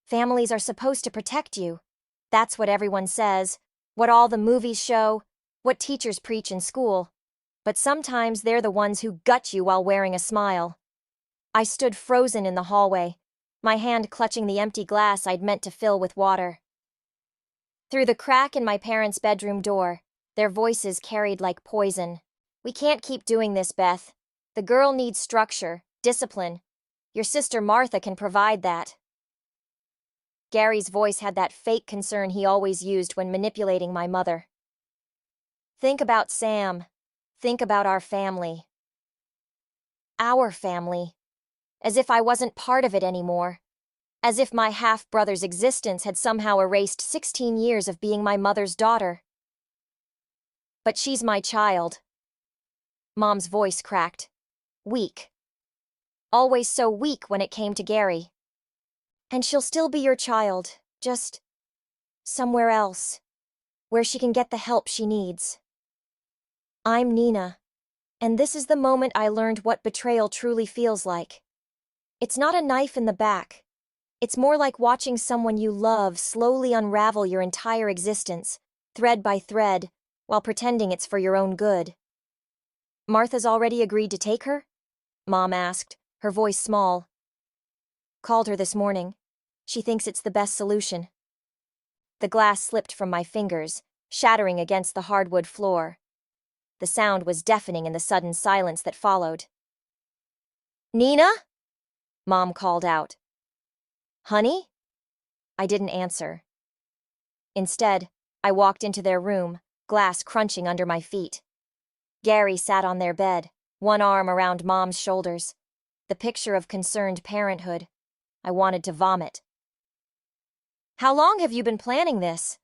Families are supposed to protect you. That's what everyone says, what all the movies show, what teachers preach in school. But sometimes they're the ones who gut you while wearing a smile. I stood frozen in the hallway, my hand clutching the empty glass I'd meant to fill with water. Through the crack in my parents' bedroom door, their voices carried like poison. "We can't keep doing this, Beth. The girl needs structure, discipline. Your sister Martha can provide that." Gary's voice had that fake concern he always used when manipulating my mother. "Think about Sam. Think about our family." Our family. As if I wasn't part of it anymore. As if my half-brother's existence had somehow erased 16 years of being my mother's daughter. "But she's my child." Mom's voice cracked. Weak. Always so weak when it came to Gary. "And she'll still be your child, just somewhere else, where she can get the help she needs." I'm Nina, and this is the moment I learned what betrayal truly feels like. It's not a knife in the back. It's more like watching someone you love slowly unravel your entire existence, thread by thread, while pretending it's for your own good. "Martha's already agreed to take her?" Mom asked, her voice small. "Called her this morning. She thinks it's the best solution." The glass slipped from my fingers, shattering against the hardwood floor. The sound was deafening in the sudden silence that followed. "Nina?" Mom called out. "Honey?" I didn't answer. Instead, I walked into their room, glass crunching under my feet. Gary sat on their bed, one arm around Mom's shoulders. The picture of concerned parenthood. I wanted to vomit. "How long have you been planning this?"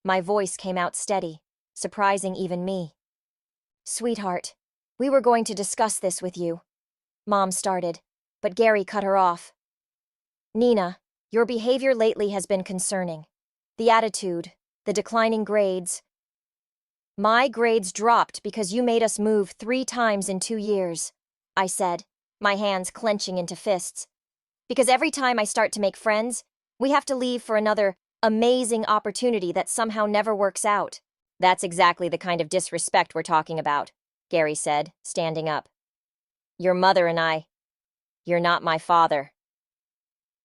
My voice came out steady, surprising even me. "Sweetheart, we were going to discuss this with you." Mom started, but Gary cut her off. "Nina, your behavior lately has been concerning. The attitude, the declining grades." "My grades dropped because you made us move 3 times in 2 years," I said, my hands clenching into fists. "Because every time I start to make friends, we have to leave for another amazing opportunity that somehow never works out." "That's exactly the kind of disrespect we're talking about," Gary said, standing up. "Your mother and I. You're not my father."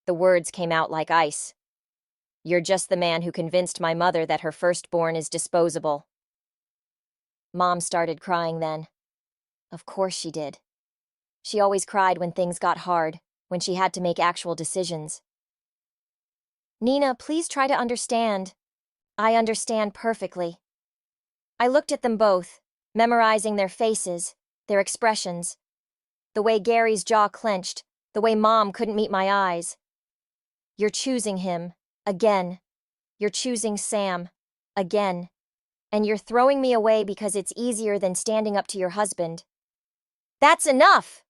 The words came out like ice. "You're just the man who convinced my mother that her firstborn is disposable." Mom started crying then. Of course she did. She always cried when things got hard, when she had to make actual decisions. "Nina, please try to understand." "I understand perfectly." I looked at them both, memorizing their faces, their expressions. The way Gary's jaw clenched, the way Mom couldn't meet my eyes. "You're choosing him, again. You're choosing Sam, again. And you're throwing me away because it's easier than standing up to your husband." "That's enough!"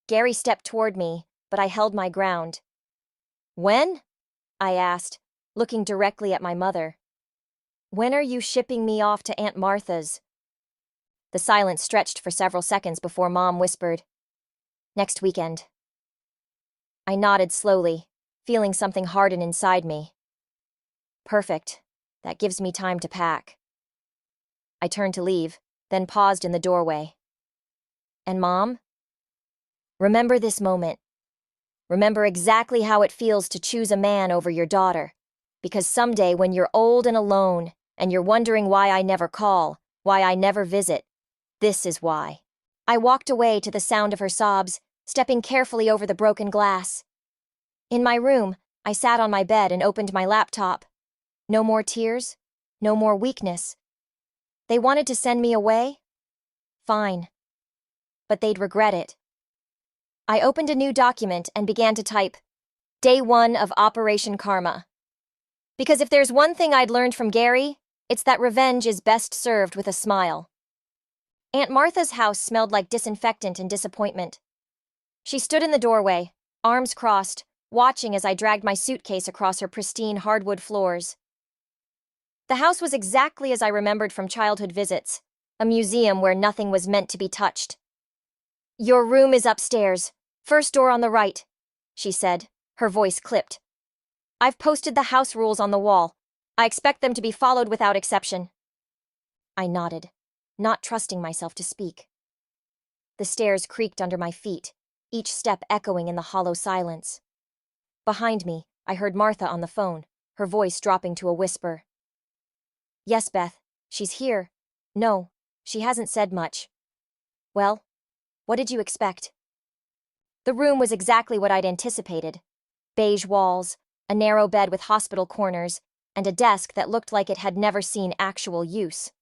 Gary stepped toward me, but I held my ground. "When?" I asked, looking directly at my mother. "When are you shipping me off to Aunt Martha's?" The silence stretched for several seconds before Mom whispered, "Next weekend." I nodded slowly, feeling something harden inside me. Perfect. That gives me time to pack. I turned to leave, then paused in the doorway. "And Mom? Remember this moment. Remember exactly how it feels to choose a man over your daughter. Because someday when you're old and alone, and you're wondering why I never call, why I never visit, this is why." I walked away to the sound of her sobs, stepping carefully over the broken glass. In my room, I sat on my bed and opened my laptop. No more tears, no more weakness. They wanted to send me away? Fine. But they'd regret it. I opened a new document and began to type, "Day 1 of Operation Karma." Because if there's one thing I'd learned from Gary, it's that revenge is best served with a smile. Aunt Martha's house smelled like disinfectant and disappointment. She stood in the doorway, arms crossed, watching as I dragged my suitcase across her pristine hardwood floors. The house was exactly as I remembered from childhood visits, a museum where nothing was meant to be touched. "Your room is upstairs, first door on the right," she said, Her voice clipped. I've posted the house rules on the wall. I expect them to be followed without exception. I nodded, not trusting myself to speak. The stairs creaked under my feet, each step echoing in the hollow silence. Behind me, I heard Martha on the phone, her voice dropping to a whisper. Yes, Beth, she's here. No, she hasn't said much. Well, what did you expect? The room was exactly what I'd anticipated. Beige walls, a narrow bed with hospital corners, and a desk that looked like it had never seen actual use.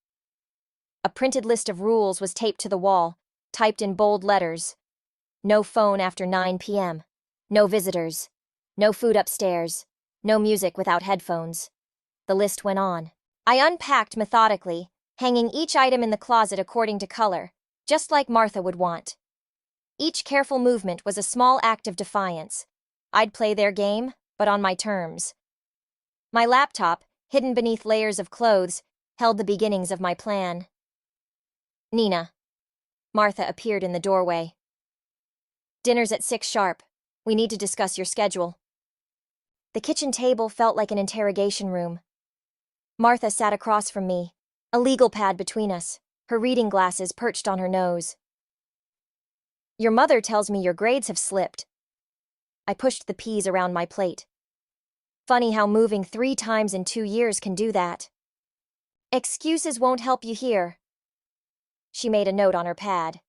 A printed list of rules was taped to the wall, typed in bold letters. No phone after 9 p.m. No visitors. No food upstairs. No music without headphones. The list went on. I unpacked methodically, hanging each item in the closet according to color, just like Martha would want. Each careful movement was a small act of defiance. I'd play their game, but on my terms. My laptop, hidden beneath layers of clothes, held the beginnings of my plan. Nina. Martha appeared in the doorway. Dinner's at 6 sharp. We need to discuss your schedule. The kitchen table felt like an interrogation room. Martha sat across from me, a legal pad between us, her reading glasses perched on her nose. Your mother tells me your grades have slipped. I pushed the peas around my plate. Funny how moving 3 times in 2 years can do that. Excuses won't help you here. She made a note on her pad.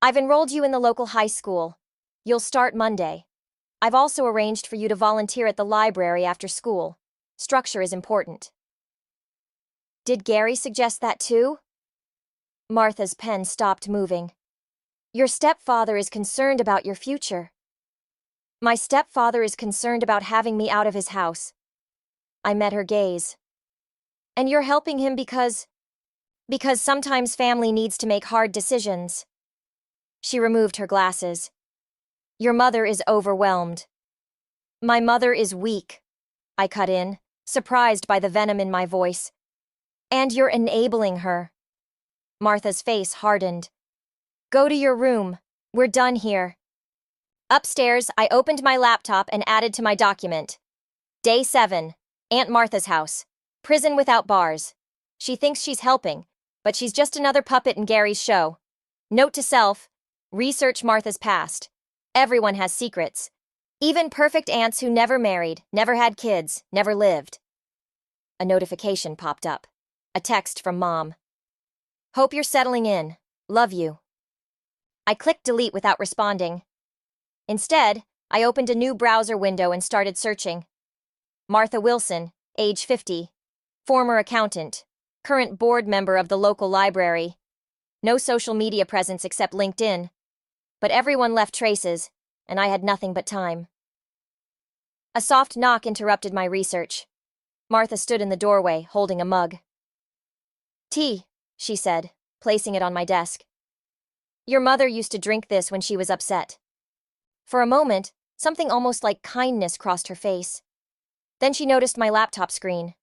I've enrolled you in the local high school. You'll start Monday. I've also arranged for you to volunteer at the library after school. Structure is important. Did Gary suggest that too? Martha's pen stopped moving. Your stepfather is concerned about your future. My stepfather is concerned about having me out of his house. I met her gaze. And you're helping him because sometimes family needs to make hard decisions. She removed her glasses. Your mother is overwhelmed. My mother is weak, I cut in, surprised by the venom in my voice. And you're enabling her. Martha's face hardened. Go to your room. We're done here. Upstairs, I opened my laptop and added to my document. Day 7. Aunt Martha's house. Prison without bars. She thinks she's helping, but she's just another puppet in Gary's show. Note to self, research Martha's past. Everyone has secrets. Even perfect aunts who never married, never had kids, never lived. A notification popped up. A text from Mom. Hope you're settling in. Love you. I clicked delete without responding. Instead, I opened a new browser window and started searching. Martha Wilson, age 50. Former accountant. Current board member of the local library. No social media presence except LinkedIn. But everyone left traces, and I had nothing but time. A soft knock interrupted my research. Martha stood in the doorway, holding a mug. Tea, she said, placing it on my desk. Your mother used to drink this when she was upset. For a moment, something almost like kindness crossed her face. Then she noticed my laptop screen.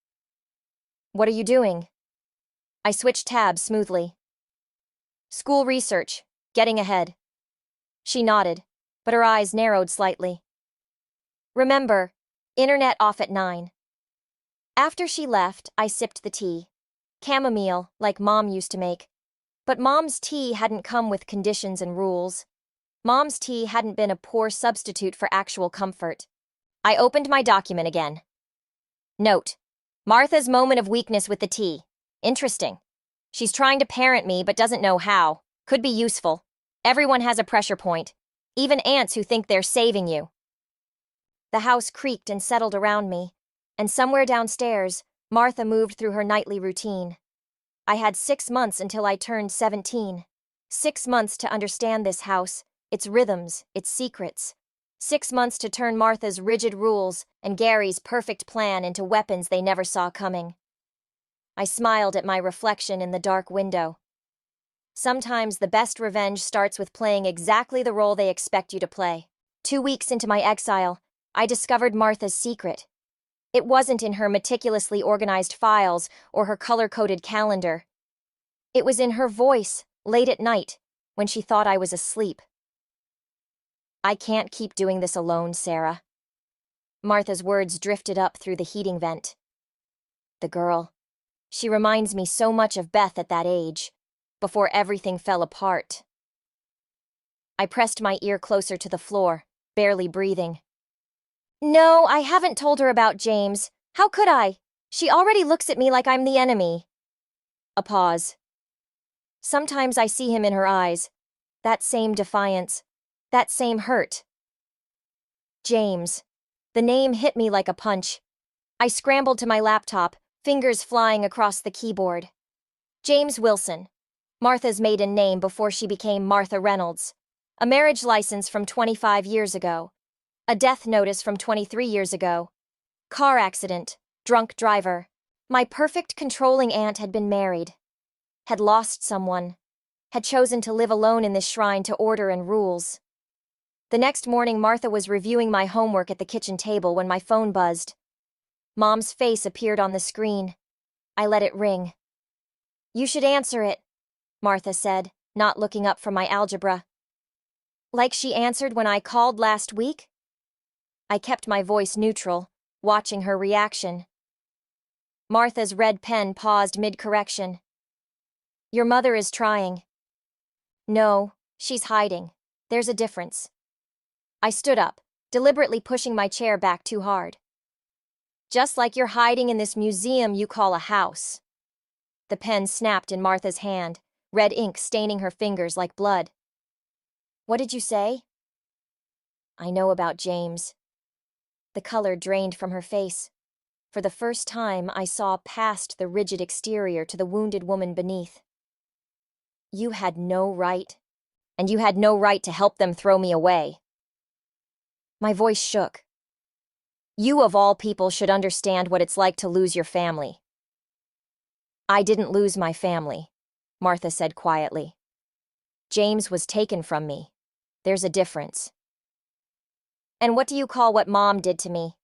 What are you doing? I switched tabs smoothly. School research, getting ahead. She nodded, but her eyes narrowed slightly. Remember, internet off at 9. After she left, I sipped the tea. Chamomile, like Mom used to make. But Mom's tea hadn't come with conditions and rules. Mom's tea hadn't been a poor substitute for actual comfort. I opened my document again. Note: Martha's moment of weakness with the tea. Interesting. She's trying to parent me but doesn't know how. Could be useful. Everyone has a pressure point. Even aunts who think they're saving you. The house creaked and settled around me, and somewhere downstairs, Martha moved through her nightly routine. I had 6 months until I turned 17. 6 months to understand this house, its rhythms, its secrets. 6 months to turn Martha's rigid rules and Gary's perfect plan into weapons they never saw coming. I smiled at my reflection in the dark window. Sometimes the best revenge starts with playing exactly the role they expect you to play. 2 weeks into my exile, I discovered Martha's secret. It wasn't in her meticulously organized files or her color-coded calendar. It was in her voice, late at night, when she thought I was asleep. I can't keep doing this alone, Sarah. Martha's words drifted up through the heating vent. The girl. She reminds me so much of Beth at that age, before everything fell apart. I pressed my ear closer to the floor, barely breathing. No, I haven't told her about James. How could I? She already looks at me like I'm the enemy. A pause. Sometimes I see him in her eyes. That same defiance. That same hurt. James. The name hit me like a punch. I scrambled to my laptop, fingers flying across the keyboard. James Wilson. Martha's maiden name before she became Martha Reynolds. A marriage license from 25 years ago. A death notice from 23 years ago. Car accident. Drunk driver. My perfect controlling aunt had been married. Had lost someone. Had chosen to live alone in this shrine to order and rules. The next morning, Martha was reviewing my homework at the kitchen table when my phone buzzed. Mom's face appeared on the screen. I let it ring. You should answer it, Martha said, not looking up from my algebra. Like she answered when I called last week? I kept my voice neutral, watching her reaction. Martha's red pen paused mid-correction. Your mother is trying. No, she's hiding. There's a difference. I stood up, deliberately pushing my chair back too hard. Just like you're hiding in this museum you call a house. The pen snapped in Martha's hand, red ink staining her fingers like blood. What did you say? I know about James. The color drained from her face. For the first time, I saw past the rigid exterior to the wounded woman beneath. You had no right, and you had no right to help them throw me away. My voice shook. You of all people should understand what it's like to lose your family. I didn't lose my family, Martha said quietly. James was taken from me. There's a difference. And what do you call what Mom did to me?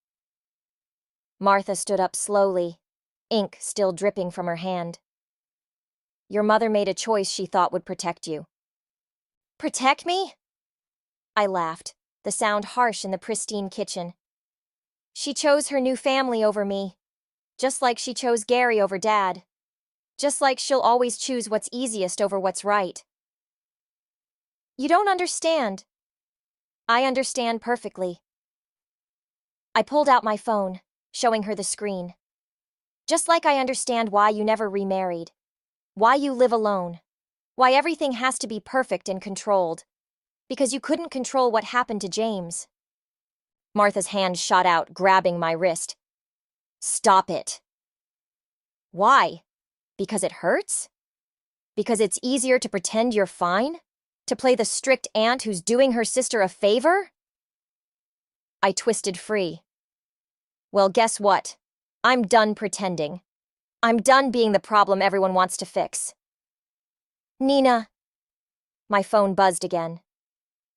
Martha stood up slowly, ink still dripping from her hand. Your mother made a choice she thought would protect you. Protect me? I laughed, the sound harsh in the pristine kitchen. She chose her new family over me, just like she chose Gary over Dad. Just like she'll always choose what's easiest over what's right. You don't understand. I understand perfectly. I pulled out my phone, showing her the screen. Just like I understand why you never remarried. Why you live alone. Why everything has to be perfect and controlled. Because you couldn't control what happened to James. Martha's hand shot out, grabbing my wrist. Stop it. Why? Because it hurts? Because it's easier to pretend you're fine? To play the strict aunt who's doing her sister a favor? I twisted free. Well, guess what? I'm done pretending. I'm done being the problem everyone wants to fix. Nina. My phone buzzed again.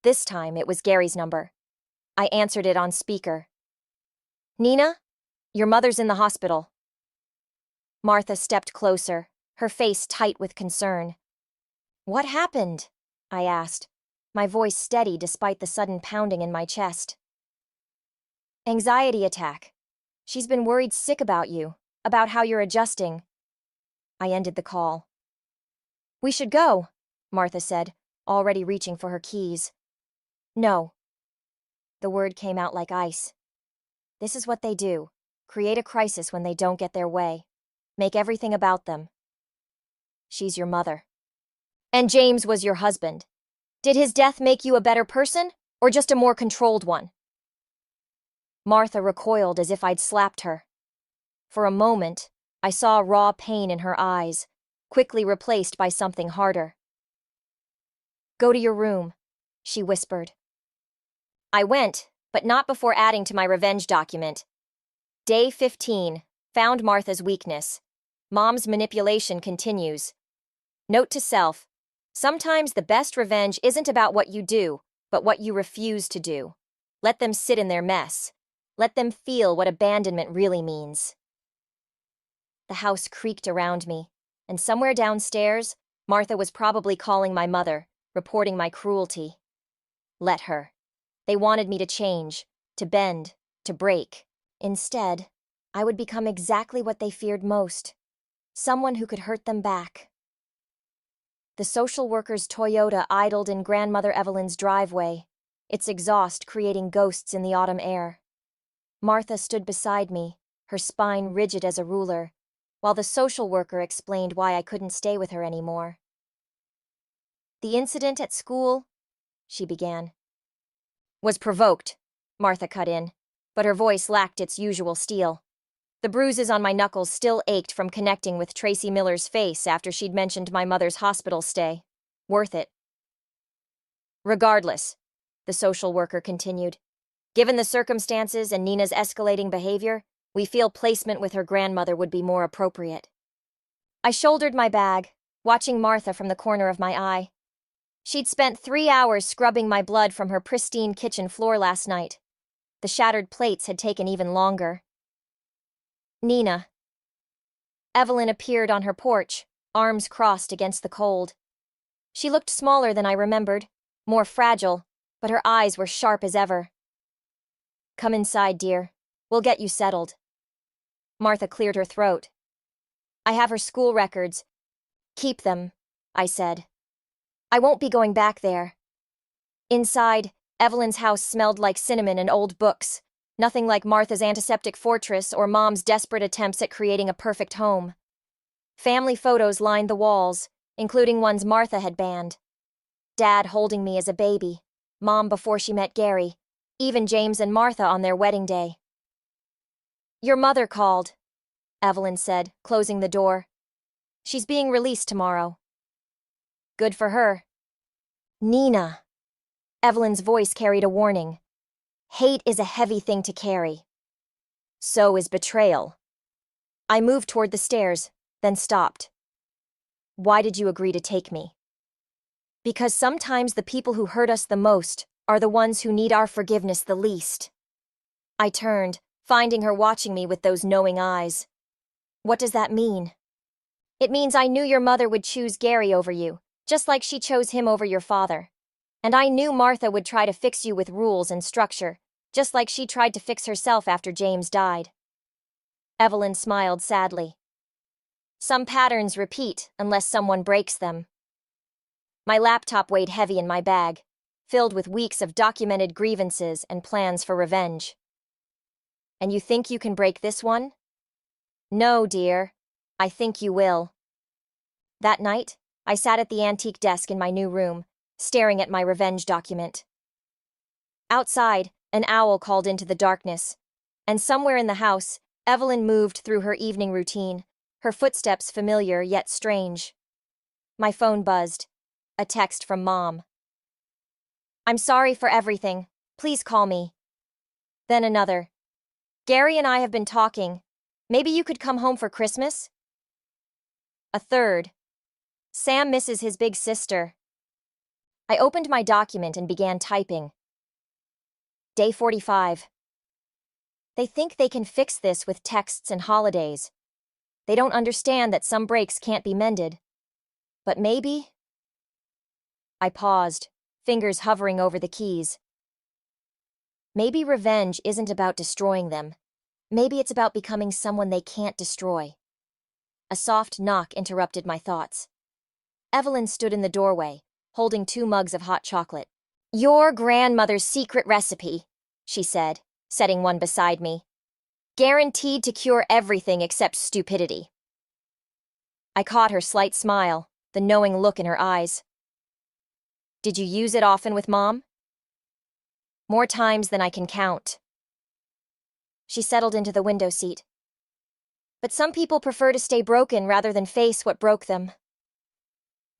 This time it was Gary's number. I answered it on speaker. Nina, your mother's in the hospital. Martha stepped closer, her face tight with concern. What happened? I asked, my voice steady despite the sudden pounding in my chest. Anxiety attack. She's been worried sick about you, about how you're adjusting. I ended the call. We should go, Martha said, already reaching for her keys. No. The word came out like ice. This is what they do. Create a crisis when they don't get their way. Make everything about them. She's your mother. And James was your husband. Did his death make you a better person, or just a more controlled one? Martha recoiled as if I'd slapped her. For a moment, I saw raw pain in her eyes, quickly replaced by something harder. Go to your room, she whispered. I went, but not before adding to my revenge document. Day 15, found Martha's weakness. Mom's manipulation continues. Note to self, sometimes the best revenge isn't about what you do, but what you refuse to do. Let them sit in their mess. Let them feel what abandonment really means. The house creaked around me, and somewhere downstairs, Martha was probably calling my mother, reporting my cruelty. Let her. They wanted me to change, to bend, to to break. Instead, I would become exactly what they feared most, someone who could hurt them back. The social worker's Toyota idled in Grandmother Evelyn's driveway, its exhaust creating ghosts in the autumn air. Martha stood beside me, her spine rigid as a ruler, while the social worker explained why I couldn't stay with her anymore. "The incident at school," she began. "Was provoked," Martha cut in, but her voice lacked its usual steel. The bruises on my knuckles still ached from connecting with Tracy Miller's face after she'd mentioned my mother's hospital stay. Worth it. "Regardless," the social worker continued, "given the circumstances and Nina's escalating behavior, we feel placement with her grandmother would be more appropriate." I shouldered my bag, watching Martha from the corner of my eye. She'd spent 3 hours scrubbing my blood from her pristine kitchen floor last night. The shattered plates had taken even longer. "Nina." Evelyn appeared on her porch, arms crossed against the cold. She looked smaller than I remembered, more fragile, but her eyes were sharp as ever. "Come inside, dear. We'll get you settled." Martha cleared her throat. "I have her school records. Keep them," I said. "I won't be going back there." Inside, Evelyn's house smelled like cinnamon and old books, nothing like Martha's antiseptic fortress or Mom's desperate attempts at creating a perfect home. Family photos lined the walls, including ones Martha had banned. Dad holding me as a baby, Mom before she met Gary, even James and Martha on their wedding day. "Your mother called," Evelyn said, closing the door. "She's being released tomorrow." "Good for her." "Nina." Evelyn's voice carried a warning. "Hate is a heavy thing to carry. So is betrayal." I moved toward the stairs, then stopped. "Why did you agree to take me?" "Because sometimes the people who hurt us the most are the ones who need our forgiveness the least." I turned, finding her watching me with those knowing eyes. "What does that mean?" "It means I knew your mother would choose Gary over you, just like she chose him over your father. And I knew Martha would try to fix you with rules and structure, just like she tried to fix herself after James died." Evelyn smiled sadly. "Some patterns repeat unless someone breaks them." My laptop weighed heavy in my bag, filled with weeks of documented grievances and plans for revenge. "And you think you can break this one?" "No, dear. I think you will." That night, I sat at the antique desk in my new room, staring at my revenge document. Outside, an owl called into the darkness, and somewhere in the house, Evelyn moved through her evening routine, her footsteps familiar yet strange. My phone buzzed. A text from Mom. "I'm sorry for everything. Please call me." Then another. "Gary and I have been talking. Maybe you could come home for Christmas?" A third. "Sam misses his big sister." I opened my document and began typing. Day 45. They think they can fix this with texts and holidays. They don't understand that some breaks can't be mended. But maybe... I paused, fingers hovering over the keys. Maybe revenge isn't about destroying them. Maybe it's about becoming someone they can't destroy. A soft knock interrupted my thoughts. Evelyn stood in the doorway, holding 2 mugs of hot chocolate. "Your grandmother's secret recipe," she said, setting one beside me. "Guaranteed to cure everything except stupidity." I caught her slight smile, the knowing look in her eyes. "Did you use it often with Mom?" "More times than I can count." She settled into the window seat. "But some people prefer to stay broken rather than face what broke them."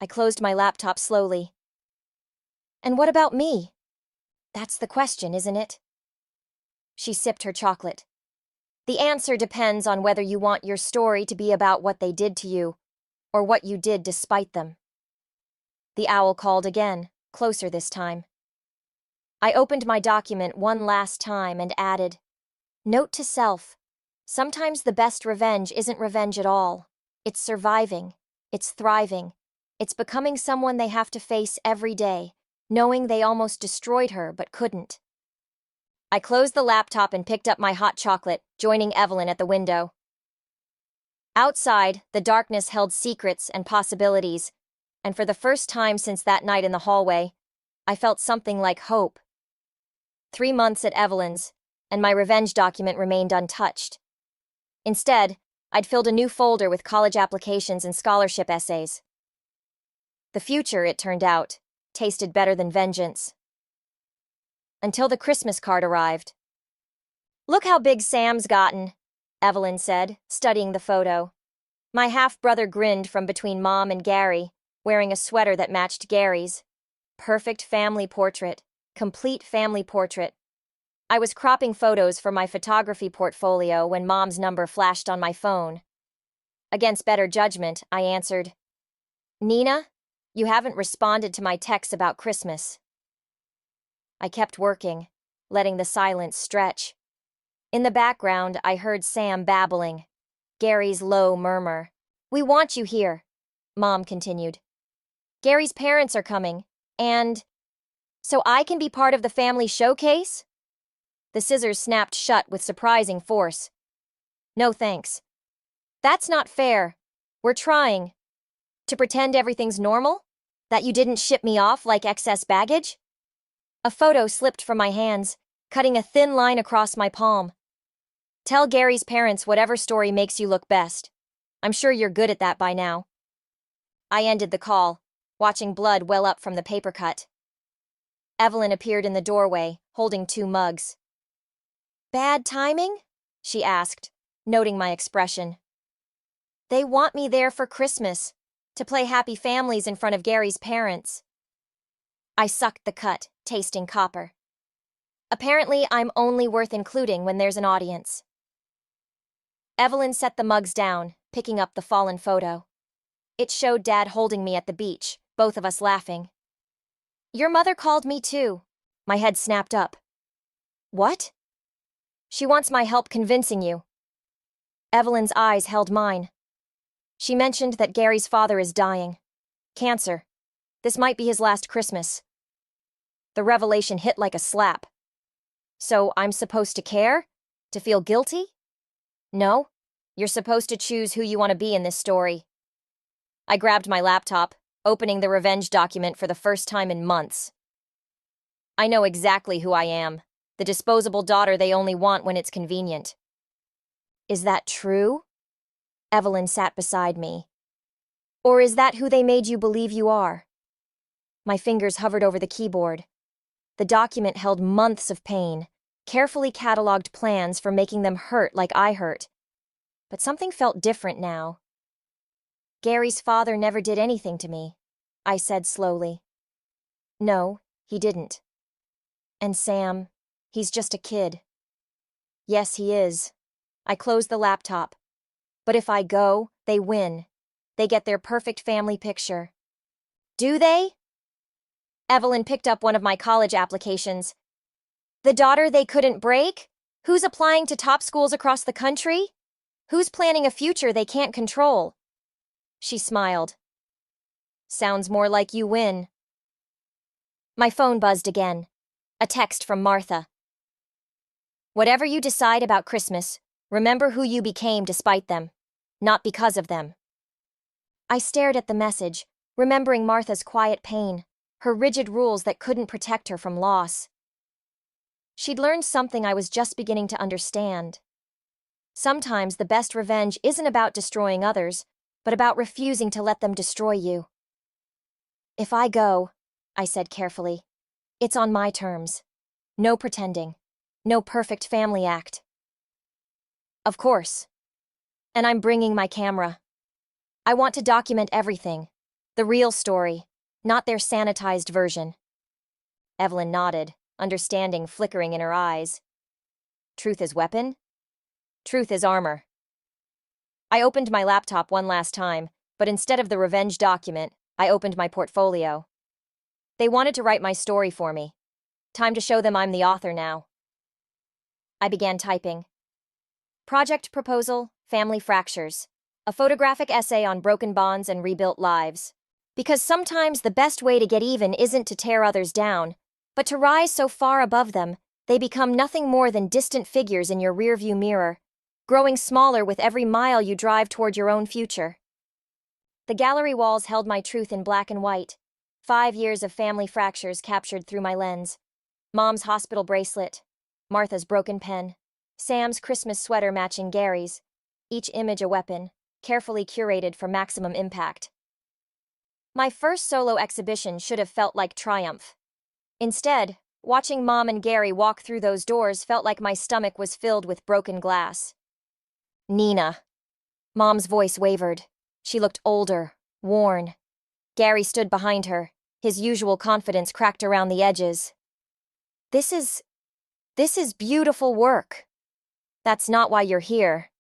I closed my laptop slowly. "And what about me? That's the question, isn't it?" She sipped her chocolate. "The answer depends on whether you want your story to be about what they did to you, or what you did despite them." The owl called again, closer this time. I opened my document one last time and added, "Note to self, sometimes the best revenge isn't revenge at all. It's surviving, it's thriving, it's becoming someone they have to face every day, knowing they almost destroyed her but couldn't." I closed the laptop and picked up my hot chocolate, joining Evelyn at the window. Outside, the darkness held secrets and possibilities, and for the first time since that night in the hallway, I felt something like hope. 3 months at Evelyn's, and my revenge document remained untouched. Instead, I'd filled a new folder with college applications and scholarship essays. The future, it turned out, tasted better than vengeance. Until the Christmas card arrived. "Look how big Sam's gotten," Evelyn said, studying the photo. My half-brother grinned from between Mom and Gary, wearing a sweater that matched Gary's. Perfect family portrait. Complete family portrait. I was cropping photos for my photography portfolio when Mom's number flashed on my phone. Against better judgment, I answered, "Nina, you haven't responded to my texts about Christmas." I kept working, letting the silence stretch. In the background, I heard Sam babbling. Gary's low murmur. "We want you here," Mom continued. "Gary's parents are coming, and so I can be part of the family showcase?" The scissors snapped shut with surprising force. "No thanks. That's not fair. We're trying. To pretend everything's normal? That you didn't ship me off like excess baggage?" A photo slipped from my hands, cutting a thin line across my palm. "Tell Gary's parents whatever story makes you look best. I'm sure you're good at that by now." I ended the call, watching blood well up from the paper cut. Evelyn appeared in the doorway, holding 2 mugs. "Bad timing?" she asked, noting my expression. "They want me there for Christmas, to play Happy Families in front of Gary's parents." I sucked the cut, tasting copper. Apparently, I'm only worth including when there's an audience. Evelyn set the mugs down, picking up the fallen photo. It showed Dad holding me at the beach, both of us laughing. "Your mother called me too." My head snapped up. "What?" "She wants my help convincing you." Evelyn's eyes held mine. "She mentioned that Gary's father is dying. Cancer. This might be his last Christmas." The revelation hit like a slap. "So I'm supposed to care? To feel guilty?" "No. You're supposed to choose who you want to be in this story." I grabbed my laptop, opening the revenge document for the first time in months. I know exactly who I am. The disposable daughter they only want when it's convenient. "Is that true?" Evelyn sat beside me. "Or is that who they made you believe you are?" My fingers hovered over the keyboard. The document held months of pain, carefully cataloged plans for making them hurt like I hurt. But something felt different now. "Gary's father never did anything to me," I said slowly. "No, he didn't. And Sam, he's just a kid." "Yes, he is." I closed the laptop. "But if I go, they win. They get their perfect family picture." "Do they?" Evelyn picked up one of my college applications. "The daughter they couldn't break? Who's applying to top schools across the country? Who's planning a future they can't control?" She smiled. "Sounds more like you win." My phone buzzed again. A text from Martha. "Whatever you decide about Christmas, remember who you became despite them, not because of them." I stared at the message, remembering Martha's quiet pain, her rigid rules that couldn't protect her from loss. She'd learned something I was just beginning to understand. Sometimes the best revenge isn't about destroying others, but about refusing to let them destroy you. "If I go," I said carefully, "it's on my terms. No pretending. No perfect family act." "Of course. And I'm bringing my camera. I want to document everything. The real story, not their sanitized version." Evelyn nodded, understanding flickering in her eyes. "Truth is weapon? Truth is armor." I opened my laptop one last time, but instead of the revenge document, I opened my portfolio. They wanted to write my story for me. Time to show them I'm the author now. I began typing. Project proposal, family fractures. A photographic essay on broken bonds and rebuilt lives. Because sometimes the best way to get even isn't to tear others down, but to rise so far above them They become nothing more than distant figures in your rearview mirror, growing smaller with every mile you drive toward your own future. The gallery walls held my truth in black and white. 5 years of family fractures captured through my lens. Mom's hospital bracelet, Martha's broken pen, Sam's Christmas sweater matching Gary's, each image a weapon, carefully curated for maximum impact. My first solo exhibition should have felt like triumph. Instead, watching Mom and Gary walk through those doors felt like my stomach was filled with broken glass. Nina. Mom's voice wavered. She looked older, worn. Gary stood behind her, his usual confidence cracked around the edges. This is beautiful work. That's not why you're here.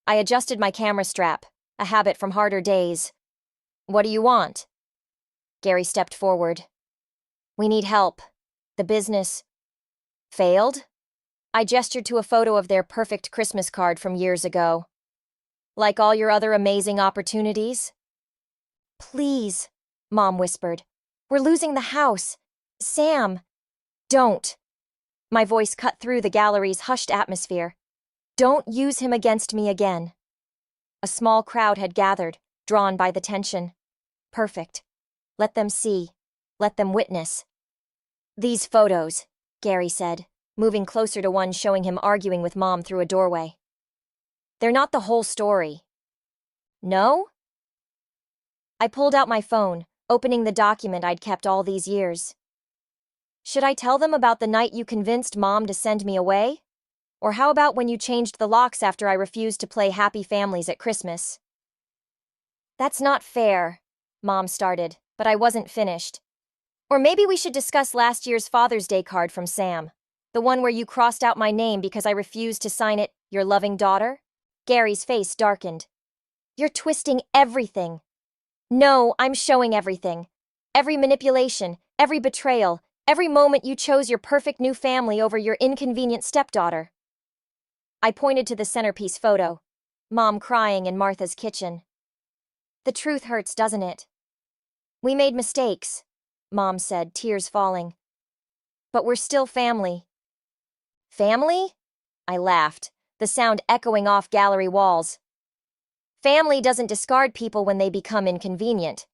I adjusted my camera strap, a habit from harder days. What do you want? Gary stepped forward. We need help. The business failed? I gestured to a photo of their perfect Christmas card from years ago. Like all your other amazing opportunities? Please, Mom whispered. We're losing the house. Sam, don't. My voice cut through the gallery's hushed atmosphere. Don't use him against me again. A small crowd had gathered, drawn by the tension. Perfect. Let them see. Let them witness. These photos, Gary said, moving closer to one showing him arguing with Mom through a doorway. They're not the whole story. No? I pulled out my phone, opening the document I'd kept all these years. Should I tell them about the night you convinced Mom to send me away? Or how about when you changed the locks after I refused to play Happy Families at Christmas? That's not fair, Mom started, but I wasn't finished. Or maybe we should discuss last year's Father's Day card from Sam, the one where you crossed out my name because I refused to sign it, your loving daughter? Gary's face darkened. You're twisting everything. No, I'm showing everything. Every manipulation, every betrayal, every moment you chose your perfect new family over your inconvenient stepdaughter. I pointed to the centerpiece photo, Mom crying in Martha's kitchen. The truth hurts, doesn't it? We made mistakes, Mom said, tears falling. But we're still family. Family? I laughed, the sound echoing off gallery walls. Family doesn't discard people when they become inconvenient.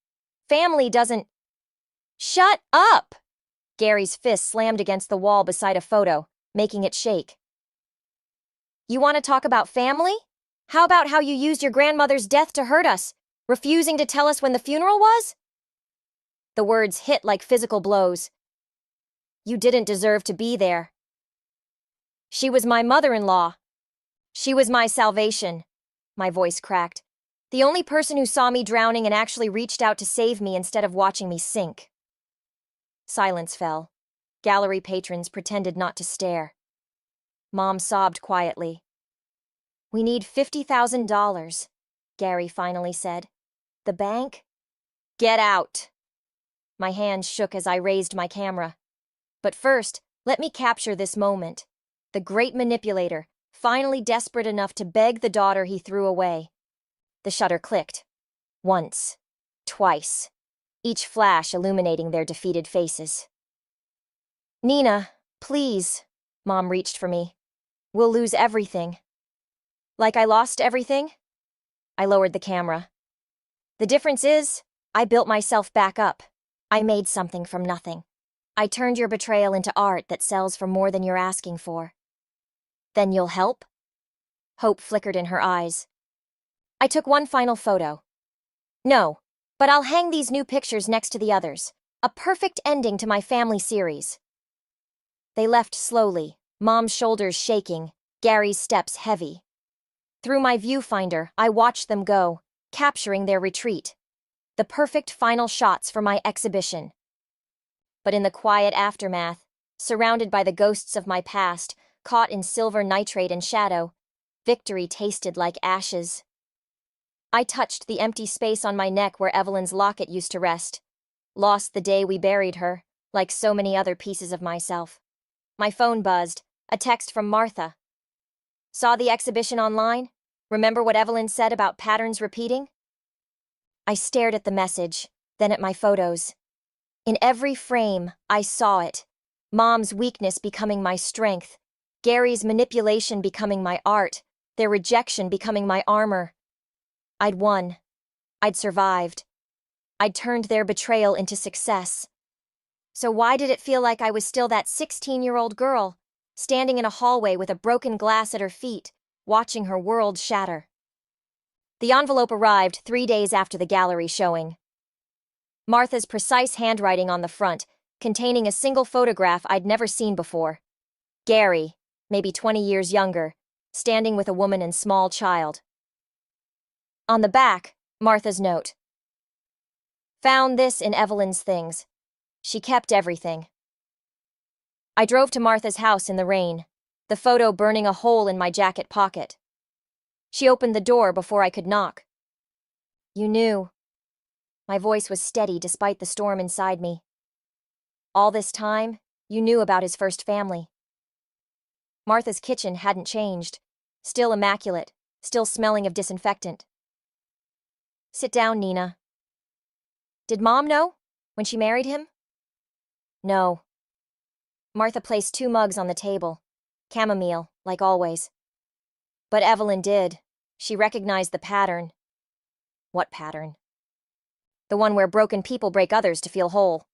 Family doesn't... Shut up! Gary's fist slammed against the wall beside a photo, making it shake. You want to talk about family? How about how you used your grandmother's death to hurt us, refusing to tell us when the funeral was? The words hit like physical blows. You didn't deserve to be there. She was my mother-in-law. She was my salvation. My voice cracked. The only person who saw me drowning and actually reached out to save me instead of watching me sink. Silence fell. Gallery patrons pretended not to stare. Mom sobbed quietly. We need $50,000, Gary finally said. The bank? Get out. My hands shook as I raised my camera. But first, let me capture this moment. The great manipulator, finally desperate enough to beg the daughter he threw away. The shutter clicked. Once. Twice. Each flash illuminating their defeated faces. Nina, please. Mom reached for me. We'll lose everything. Like I lost everything? I lowered the camera. The difference is, I built myself back up. I made something from nothing. I turned your betrayal into art that sells for more than you're asking for. Then you'll help? Hope flickered in her eyes. I took one final photo. No, but I'll hang these new pictures next to the others. A perfect ending to my family series. They left slowly, Mom's shoulders shaking, Gary's steps heavy. Through my viewfinder, I watched them go, capturing their retreat. The perfect final shots for my exhibition. But in the quiet aftermath, surrounded by the ghosts of my past, caught in silver nitrate and shadow, victory tasted like ashes. I touched the empty space on my neck where Evelyn's locket used to rest. Lost the day we buried her, like so many other pieces of myself. My phone buzzed, a text from Martha. Saw the exhibition online? Remember what Evelyn said about patterns repeating? I stared at the message, then at my photos. In every frame, I saw it. Mom's weakness becoming my strength, Gary's manipulation becoming my art, their rejection becoming my armor. I'd won. I'd survived. I'd turned their betrayal into success. So why did it feel like I was still that 16-year-old girl, standing in a hallway with a broken glass at her feet, watching her world shatter? The envelope arrived 3 days after the gallery showing. Martha's precise handwriting on the front, containing a single photograph I'd never seen before. Gary, maybe 20 years younger, standing with a woman and small child. On the back, Martha's note. Found this in Evelyn's things. She kept everything. I drove to Martha's house in the rain, the photo burning a hole in my jacket pocket. She opened the door before I could knock. You knew. My voice was steady despite the storm inside me. All this time, you knew about his first family. Martha's kitchen hadn't changed, still immaculate, still smelling of disinfectant. Sit down, Nina. Did Mom know when she married him? No. Martha placed 2 mugs on the table, chamomile, like always. But Evelyn did. She recognized the pattern. What pattern? The one where broken people break others to feel whole.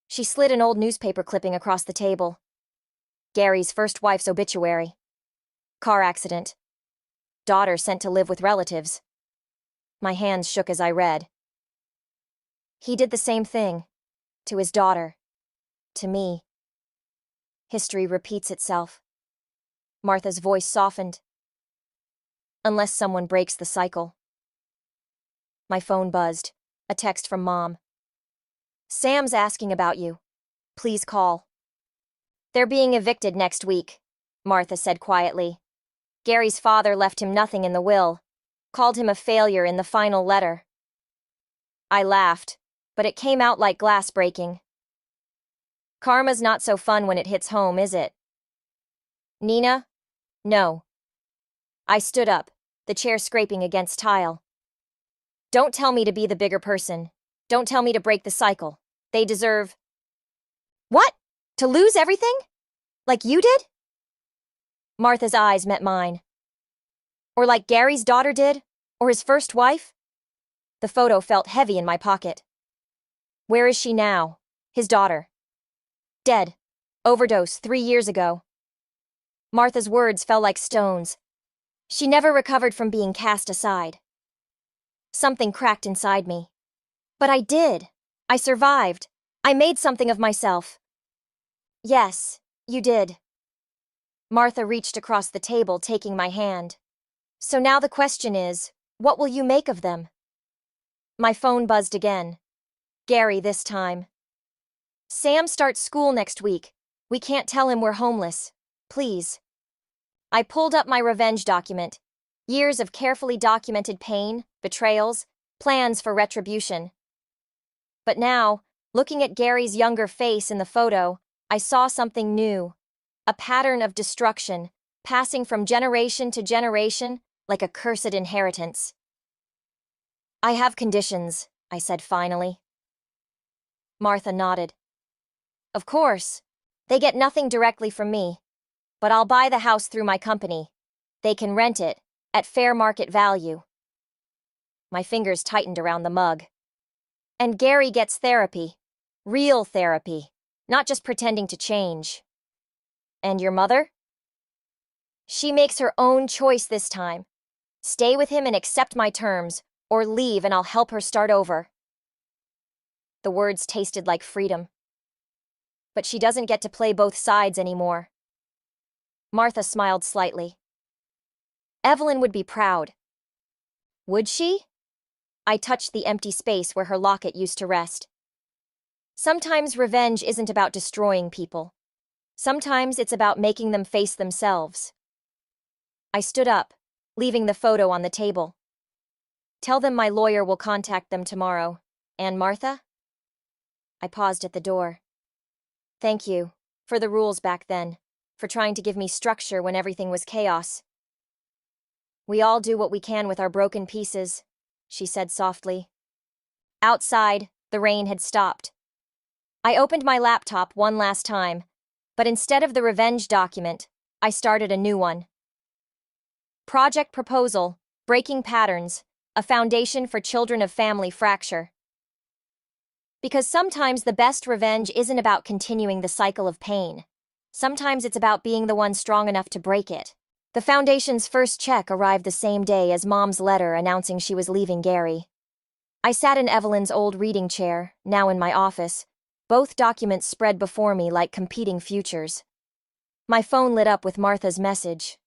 She slid an old newspaper clipping across the table. Gary's first wife's obituary. Car accident. Daughter sent to live with relatives. My hands shook as I read. He did the same thing. To his daughter. To me. History repeats itself. Martha's voice softened. Unless someone breaks the cycle. My phone buzzed. A text from Mom. Sam's asking about you. Please call. They're being evicted next week, Martha said quietly. Gary's father left him nothing in the will, called him a failure in the final letter. I laughed, but it came out like glass breaking. Karma's not so fun when it hits home, is it? Nina? No. I stood up, the chair scraping against tile. Don't tell me to be the bigger person. Don't tell me to break the cycle. They deserve... What? To lose everything? Like you did? Martha's eyes met mine. Or like Gary's daughter did? Or his first wife? The photo felt heavy in my pocket. Where is she now? His daughter. Dead. Overdose 3 years ago. Martha's words fell like stones. She never recovered from being cast aside. Something cracked inside me. But I did. I survived. I made something of myself. Yes, you did. Martha reached across the table, taking my hand. So now the question is, what will you make of them? My phone buzzed again. Gary this time. Sam starts school next week. We can't tell him we're homeless. Please. I pulled up my revenge document. Years of carefully documented pain, betrayals, plans for retribution. But now, looking at Gary's younger face in the photo, I saw something new. A pattern of destruction, passing from generation to generation like a cursed inheritance. I have conditions, I said finally. Martha nodded. Of course. They get nothing directly from me. But I'll buy the house through my company. They can rent it, at fair market value. My fingers tightened around the mug. And Gary gets therapy. Real therapy. Not just pretending to change. And your mother? She makes her own choice this time. Stay with him and accept my terms, or leave and I'll help her start over. The words tasted like freedom. But she doesn't get to play both sides anymore. Martha smiled slightly. Evelyn would be proud. Would she? I touched the empty space where her locket used to rest. Sometimes revenge isn't about destroying people. Sometimes it's about making them face themselves. I stood up, leaving the photo on the table. Tell them my lawyer will contact them tomorrow. And Martha? I paused at the door. Thank you, for the rules back then, for trying to give me structure when everything was chaos. We all do what we can with our broken pieces, she said softly. Outside, the rain had stopped. I opened my laptop one last time, but instead of the revenge document, I started a new one. Project Proposal, Breaking Patterns, a Foundation for Children of Family Fracture. Because sometimes the best revenge isn't about continuing the cycle of pain. Sometimes it's about being the one strong enough to break it. The Foundation's first check arrived the same day as Mom's letter announcing she was leaving Gary. I sat in Evelyn's old reading chair, now in my office, both documents spread before me like competing futures. My phone lit up with Martha's message.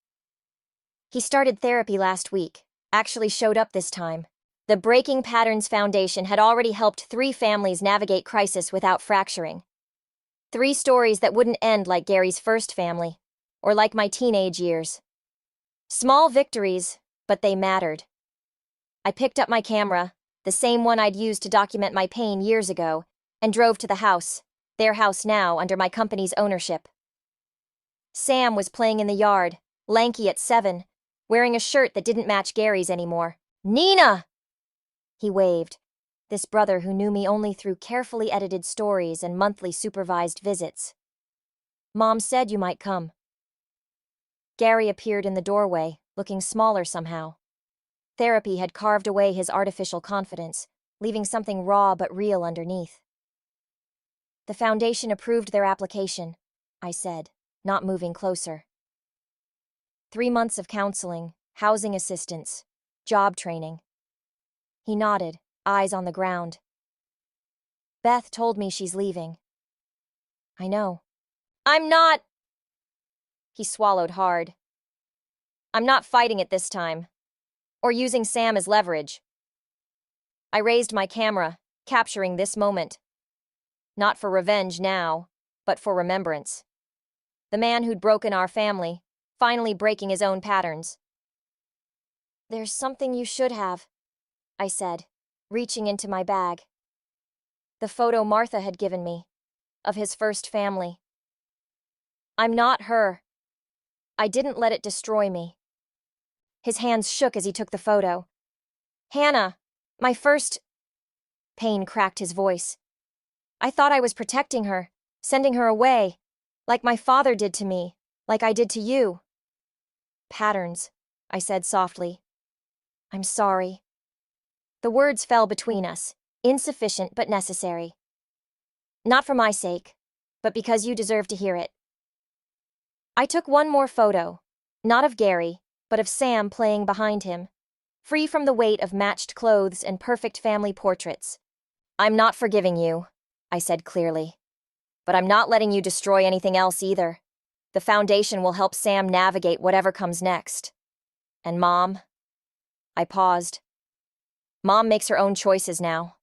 He started therapy last week, actually showed up this time. The Breaking Patterns Foundation had already helped 3 families navigate crisis without fracturing. 3 stories that wouldn't end like Gary's first family, or like my teenage years. Small victories, but they mattered. I picked up my camera, the same one I'd used to document my pain years ago, and drove to the house, their house now under my company's ownership. Sam was playing in the yard, lanky at 7, wearing a shirt that didn't match Gary's anymore. "Nina!" He waved, this brother who knew me only through carefully edited stories and monthly supervised visits. "Mom said you might come." Gary appeared in the doorway, looking smaller somehow. Therapy had carved away his artificial confidence, leaving something raw but real underneath. "The Foundation approved their application," I said, not moving closer. 3 months of counseling, housing assistance, job training. He nodded, eyes on the ground. "Beth told me she's leaving." "I know." "I'm not..." He swallowed hard. "I'm not fighting it this time. Or using Sam as leverage." I raised my camera, capturing this moment. Not for revenge now, but for remembrance. The man who'd broken our family, finally breaking his own patterns. "There's something you should have," I said, reaching into my bag. The photo Martha had given me, of his first family. "I'm not her. I didn't let it destroy me." His hands shook as he took the photo. "Hannah, my first..." Pain cracked his voice. "I thought I was protecting her, sending her away, like my father did to me, like I did to you." "Patterns," I said softly. "I'm sorry." The words fell between us, insufficient but necessary. "Not for my sake, but because you deserve to hear it." I took one more photo, not of Gary, but of Sam playing behind him, free from the weight of matched clothes and perfect family portraits. "I'm not forgiving you," I said clearly. "But I'm not letting you destroy anything else either. The Foundation will help Sam navigate whatever comes next. And Mom..." I paused. "Mom makes her own choices now."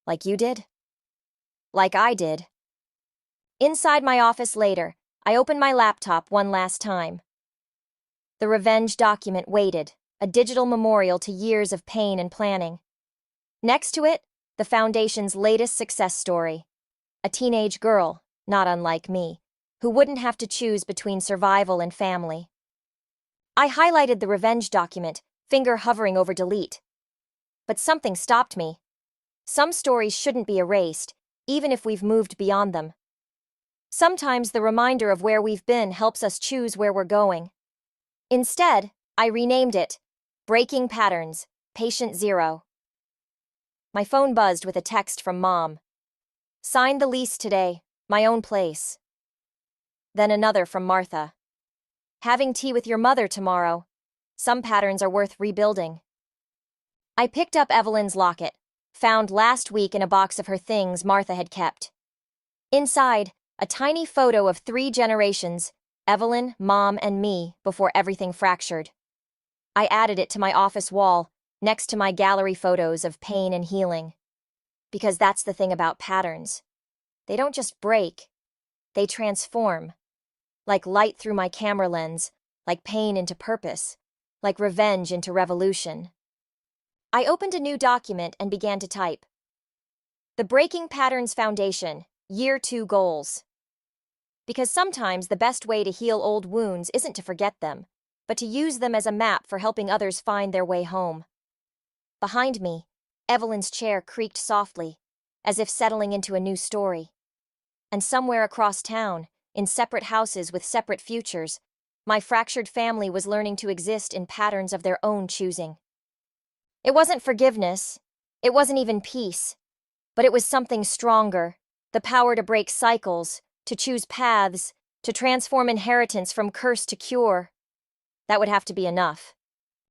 "Like you did?" "Like I did." Inside my office later, I opened my laptop one last time. The revenge document waited, a digital memorial to years of pain and planning. Next to it, the Foundation's latest success story. A teenage girl, not unlike me, who wouldn't have to choose between survival and family. I highlighted the revenge document, finger hovering over delete. But something stopped me. Some stories shouldn't be erased, even if we've moved beyond them. Sometimes the reminder of where we've been helps us choose where we're going. Instead, I renamed it Breaking Patterns, Patient Zero. My phone buzzed with a text from Mom. "Signed the lease today, my own place." Then another from Martha. "Having tea with your mother tomorrow. Some patterns are worth rebuilding." I picked up Evelyn's locket, found last week in a box of her things Martha had kept. Inside, a tiny photo of 3 generations, Evelyn, Mom, and me, before everything fractured. I added it to my office wall, next to my gallery photos of pain and healing. Because that's the thing about patterns. They don't just break, they transform. Like light through my camera lens, like pain into purpose, like revenge into revolution. I opened a new document and began to type. The Breaking Patterns Foundation, Year 2 Goals. Because sometimes the best way to heal old wounds isn't to forget them, but to use them as a map for helping others find their way home. Behind me, Evelyn's chair creaked softly, as if settling into a new story. And somewhere across town, in separate houses with separate futures, my fractured family was learning to exist in patterns of their own choosing. It wasn't forgiveness, it wasn't even peace, but it was something stronger, the power to break cycles, to choose paths, to transform inheritance from curse to cure. That would have to be enough.